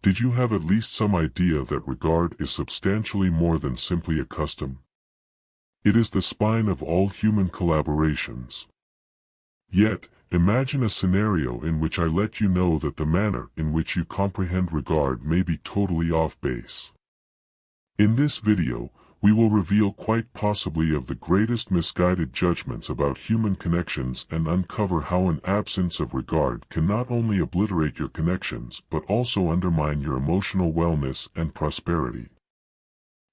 Did you have at least some idea that regard is substantially more than simply a custom? It is the spine of all human collaborations. Yet, imagine a scenario in which I let you know that the manner in which you comprehend regard may be totally off base. In this video, we will reveal quite possibly of the greatest misguided judgments about human connections and uncover how an absence of regard can not only obliterate your connections but also undermine your emotional wellness and prosperity.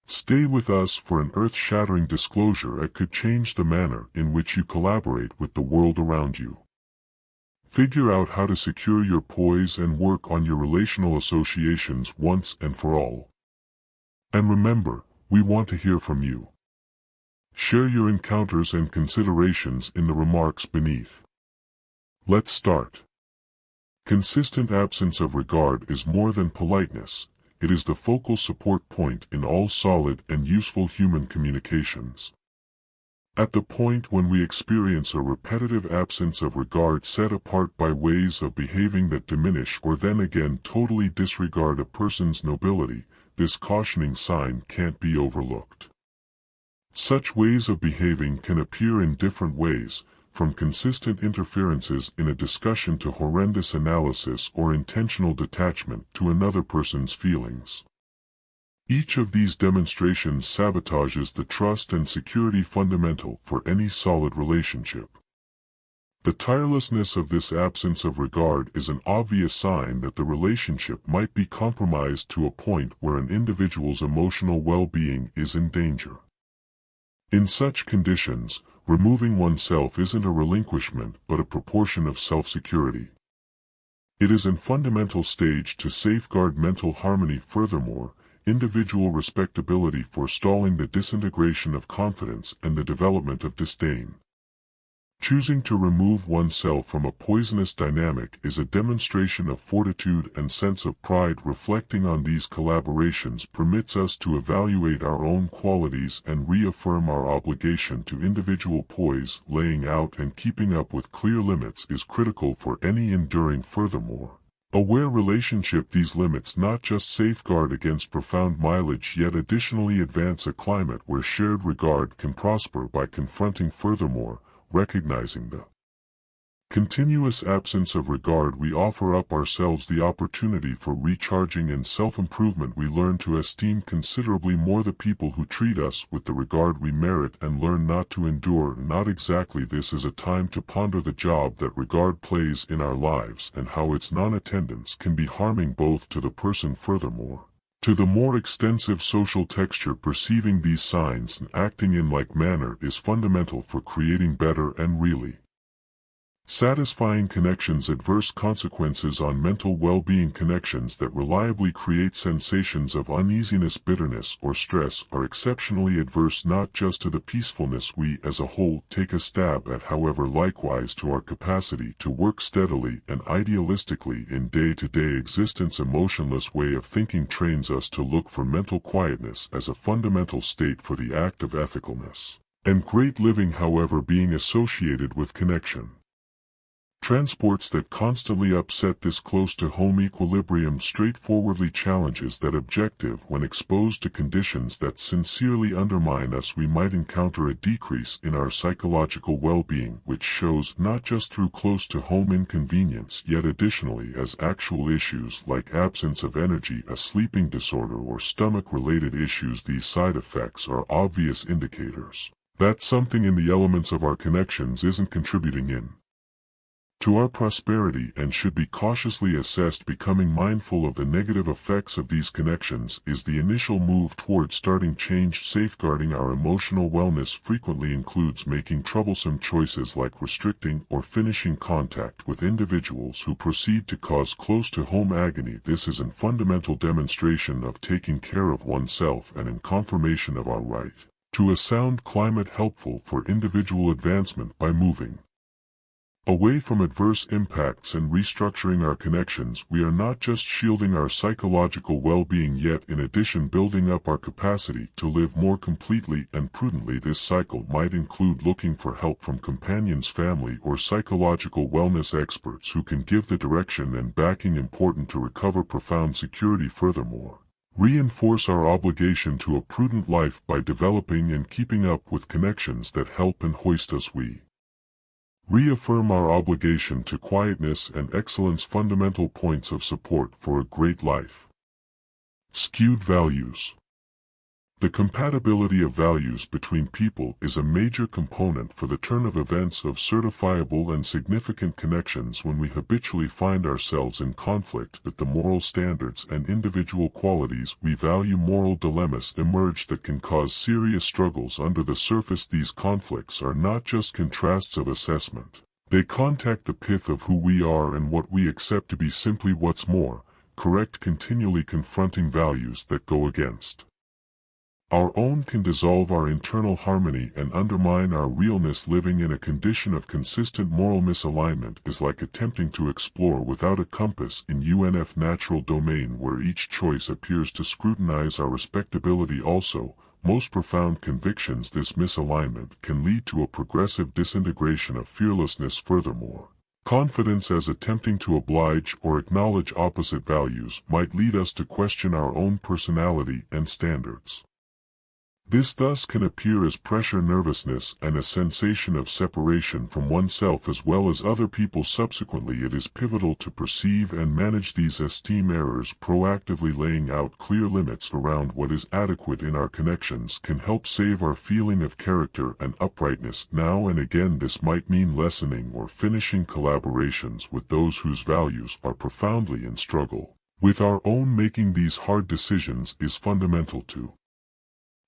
Stay with us for an earth-shattering disclosure that could change the manner in which you collaborate with the world around you. Figure out how to secure your poise and work on your relational associations once and for all. And remember, we want to hear from you. Share your encounters and considerations in the remarks beneath. Let's start. Consistent absence of regard is more than politeness. It is the focal support point in all solid and useful human communications. At the point when we experience a repetitive absence of regard set apart by ways of behaving that diminish or then again totally disregard a person's nobility, this cautioning sign can't be overlooked. Such ways of behaving can appear in different ways, from consistent interferences in a discussion to horrendous analysis or intentional detachment to another person's feelings. Each of these demonstrations sabotages the trust and security fundamental for any solid relationship. The tirelessness of this absence of regard is an obvious sign that the relationship might be compromised to a point where an individual's emotional well-being is in danger. In such conditions, removing oneself isn't a relinquishment but a proportion of self-security. It is a fundamental stage to safeguard mental harmony. Furthermore, individual respectability forestalling the disintegration of confidence and the development of disdain. Choosing to remove oneself from a poisonous dynamic is a demonstration of fortitude and sense of pride. Reflecting on these collaborations permits us to evaluate our own qualities and reaffirm our obligation to individual poise. Laying out and keeping up with clear limits is critical for any enduring. Furthermore, aware relationship, these limits not just safeguard against profound mileage yet additionally advance a climate where shared regard can prosper by confronting. Furthermore, recognizing the continuous absence of regard, we offer up ourselves the opportunity for recharging and self-improvement. We learn to esteem considerably more the people who treat us with the regard we merit and learn not to endure not exactly. This is a time to ponder the job that regard plays in our lives and how its non-attendance can be harming both to the person. Furthermore, to the more extensive social texture, perceiving these signs and acting in like manner is fundamental for creating better and really satisfying connections. Adverse consequences on mental well-being. Connections that reliably create sensations of uneasiness, bitterness, or stress are exceptionally adverse not just to the peacefulness we as a whole take a stab at, however likewise to our capacity to work steadily and idealistically in day-to-day existence. Emotionless way of thinking trains us to look for mental quietness as a fundamental state for the act of ethicalness and great living. However, being associated with connection transports that constantly upset this close-to-home equilibrium straightforwardly challenges that objective. When exposed to conditions that sincerely undermine us, we might encounter a decrease in our psychological well-being, which shows not just through close-to-home inconvenience yet additionally as actual issues like absence of energy, a sleeping disorder, or stomach-related issues. These side effects are obvious indicators that something in the elements of our connections isn't contributing to our prosperity and should be cautiously assessed. Becoming mindful of the negative effects of these connections is the initial move towards starting change. Safeguarding our emotional wellness frequently includes making troublesome choices like restricting or finishing contact with individuals who proceed to cause close-to-home agony. This is a fundamental demonstration of taking care of oneself and in confirmation of our right to a sound climate helpful for individual advancement by moving Away from adverse impacts and restructuring our connections, we are not just shielding our psychological well-being yet in addition building up our capacity to live more completely and prudently. This cycle might include looking for help from companions, family, or psychological wellness experts who can give the direction and backing important to recover profound security. Furthermore, reinforce our obligation to a prudent life by developing and keeping up with connections that help and hoist us. We reaffirm our obligation to quietness and excellence, fundamental points of support for a great life. Skewed values. The compatibility of values between people is a major component for the turn of events of certifiable and significant connections. When we habitually find ourselves in conflict with the moral standards and individual qualities we value, moral dilemmas emerge that can cause serious struggles. Under the surface, these conflicts are not just contrasts of assessment. They contact the pith of who we are and what we accept to be simply what's more correct, continually confronting values that go against our own can dissolve our internal harmony and undermine our realness. Living in a condition of consistent moral misalignment is like attempting to explore without a compass in UNF natural domain where each choice appears to scrutinize our respectability. Also, most profound convictions, this misalignment can lead to a progressive disintegration of fearlessness. Furthermore, confidence as attempting to oblige or acknowledge opposite values might lead us to question our own personality and standards. This thus can appear as pressure, nervousness, and a sensation of separation from oneself as well as other people. Subsequently, it is pivotal to perceive and manage these esteem errors. Proactively laying out clear limits around what is adequate in our connections can help save our feeling of character and uprightness. Now and again, this might mean lessening or finishing collaborations with those whose values are profoundly in struggle with our own. Making these hard decisions is fundamental to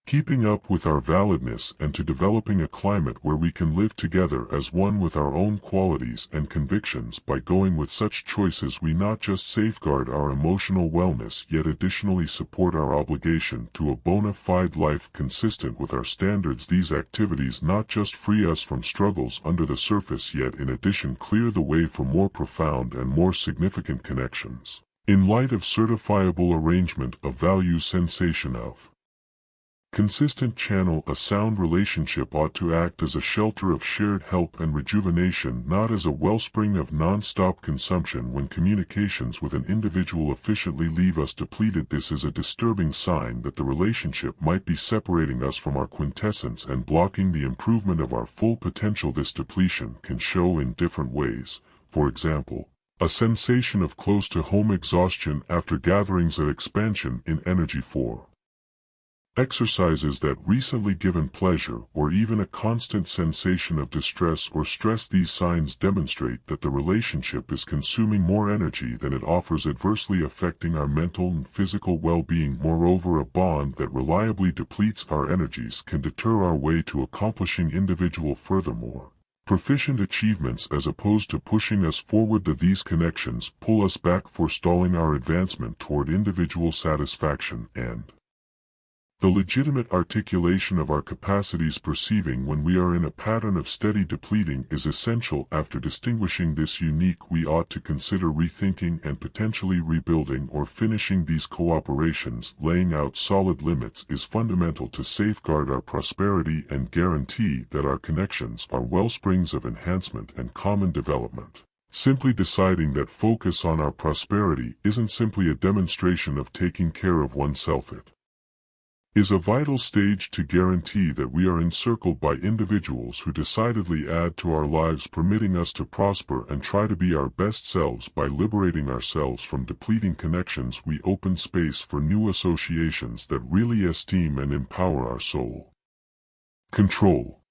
keeping up with our validness and to developing a climate where we can live together as one with our own qualities and convictions. By going with such choices, we not just safeguard our emotional wellness yet additionally support our obligation to a bona fide life consistent with our standards. These activities not just free us from struggles under the surface yet in addition clear the way for more profound and more significant connections. In light of certifiable arrangement of values, sensation of consistent channel, a sound relationship ought to act as a shelter of shared help and rejuvenation, not as a wellspring of non-stop consumption. When communications with an individual efficiently leave us depleted, this is a disturbing sign that the relationship might be separating us from our quintessence and blocking the improvement of our full potential. This depletion can show in different ways. For example, a sensation of close-to-home exhaustion after gatherings, at expansion in energy for exercises that recently given pleasure, or even a constant sensation of distress or stress. These signs demonstrate that the relationship is consuming more energy than it offers, adversely affecting our mental and physical well-being. Moreover, a bond that reliably depletes our energies can deter our way to accomplishing individual, furthermore, proficient achievements as opposed to pushing us forward. These connections pull us back, forestalling our advancement toward individual satisfaction and the legitimate articulation of our capacities. Perceiving when we are in a pattern of steady depleting is essential. After distinguishing this unique, we ought to consider rethinking and potentially rebuilding or finishing these cooperations. Laying out solid limits is fundamental to safeguard our prosperity and guarantee that our connections are wellsprings of enhancement and common development. Simply deciding that focus on our prosperity isn't simply a demonstration of taking care of oneself. It is a vital stage to guarantee that we are encircled by individuals who decidedly add to our lives, permitting us to prosper and try to be our best selves. By liberating ourselves from depleting connections, we open space for new associations that really esteem and empower our soul. Control.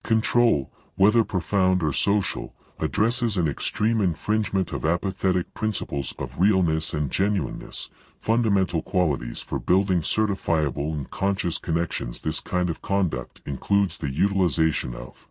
Control, whether profound or social, addresses an extreme infringement of apathetic principles of realness and genuineness, fundamental qualities for building certifiable and conscious connections. This kind of conduct includes the utilization of